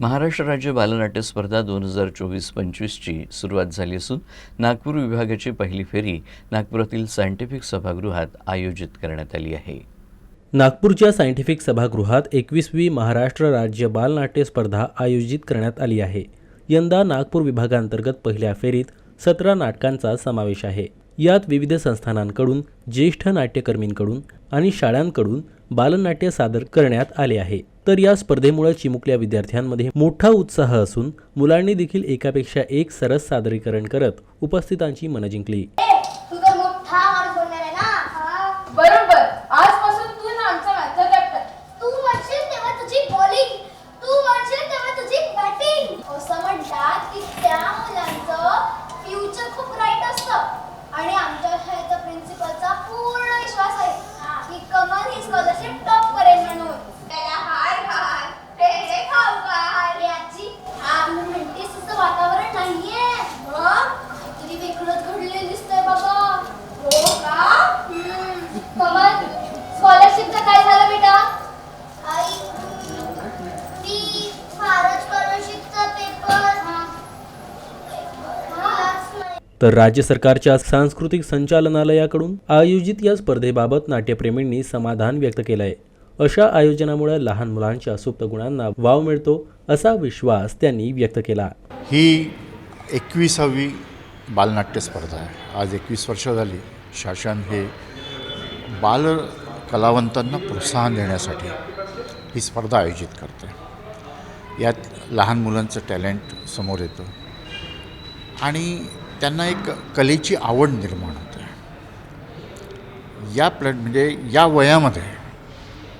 महाराष्ट्र राज्य बालनाट्य स्पर्धा 2024-25ची सुरुवात झाली असून नागपूर विभागाची पहिली फेरी नागपुरातील सायंटिफिक सभागृहात आयोजित करण्यात आली आहे. नागपूरच्या सायंटिफिक सभागृहात 21वी महाराष्ट्र राज्य बालनाट्य स्पर्धा आयोजित करण्यात आली आहे. यंदा नागपूर विभागांतर्गत पहिल्या फेरीत 17 नाटकांचा समावेश आहे. यात विविध संस्थानांकडून, ज्येष्ठ नाट्यकर्मींकडून आणि शाळांकडून बालनाट्य सादर करण्यात आले आहे. तर या स्पर्धेमुळे चिमुकल्या विद्यार्थ्यांमध्ये मोठा उत्साह असून मुलांनी देखील एकापेक्षा एक सरस सादरीकरण करत उपस्थितांची मनं जिंकली. बरोबर. आजपासून तू ना आमचा मॅथर कॅप्टन. तू म्हणशील तेव्हा तुझी बॉलिंग, तू म्हणशील तेव्हा तुझी बॅटिंग. असं म्हणतात की त्या मुलांचं फ्युचर खूप ब्राईट असतं आणि आमच्या शाळेचा प्रिन्सिपलचा पूर्ण विश्वास आहे की कमल ही स्कॉलरशिप टॉप करेल म्हणून. त्याला हार हार हे खाऊ का अरे आजी, तू म्हणतेस तसं वातावरण नाहीये. मग काहीतरी वेगळंच घडलेलं दिसतंय बाबा. हो का? कमल, स्कॉलरशिपचं काय झालं बेटा? आई, ती भारत स्कॉलरशिपचा पेपर तर राज्य सरकारच्या सांस्कृतिक संचालनालयाकडून आयोजित या स्पर्धेबाबत नाट्यप्रेमींनी समाधान व्यक्त केलं आहे. अशा आयोजनामुळे लहान मुलांच्या सुप्त गुणांना वाव मिळतो असा विश्वास त्यांनी व्यक्त केला. ही 21वी बालनाट्य स्पर्धा आहे. आज 21 वर्ष झाली शासन हे बाल कलावंतांना प्रोत्साहन देण्यासाठी ही स्पर्धा आयोजित करते. यात लहान मुलांचं टॅलेंट समोर येतं आणि त्यांना एक कलेची आवड निर्माण होते. म्हणजे या वयामध्ये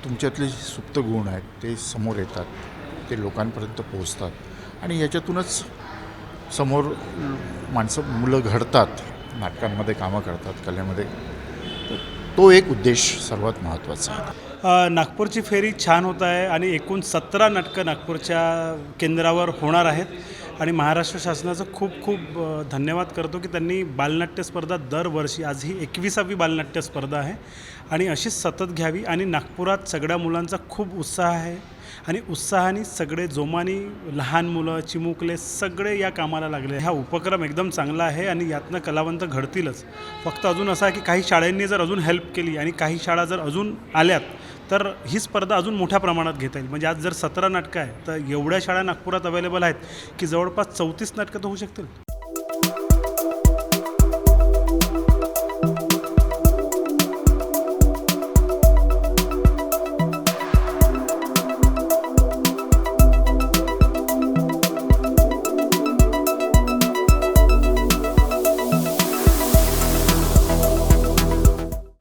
तुमच्यातले सुप्त गुण आहेत ते समोर येतात, ते लोकांपर्यंत पोहोचतात आणि याच्यातूनच समोर मुलं घडतात, नाटकांमध्ये कामं करतात, कलेमध्ये. तो एक उद्देश सर्वात महत्त्वाचा आहे. नागपूरची फेरी छान होत आहे आणि एकूण 17 नाटकं नागपूरच्या केंद्रावर होणार आहेत आणि महाराष्ट्र शासनाचं खूप खूप धन्यवाद करतो की त्यांनी बालनाट्य स्पर्धा दरवर्षी, आज ही 21वी बालनाट्य स्पर्धा आहे आणि अशीच सतत घ्यावी. आणि नागपुरात सगळ्या मुलांचा खूप उत्साह आहे आणि उत्साहाने सगळे जोमाने लहान मुलं, चिमुकले सगळे या कामाला लागले. हा उपक्रम एकदम चांगला आहे आणि यातनं कलावंत घडतीलच. फक्त अजून असं आहे की काही शाळांनी जर अजून हेल्प केली आणि काही शाळा जर अजून आल्यात तर ही स्पर्धा अजून मोठ्या प्रमाणात घेता येईल. म्हणजे आज जर 17 नाटकं आहे तर एवढ्या शाळा नागपुरात अवेलेबल आहेत की जवळपास 34 नाटकं तर होऊ शकतील.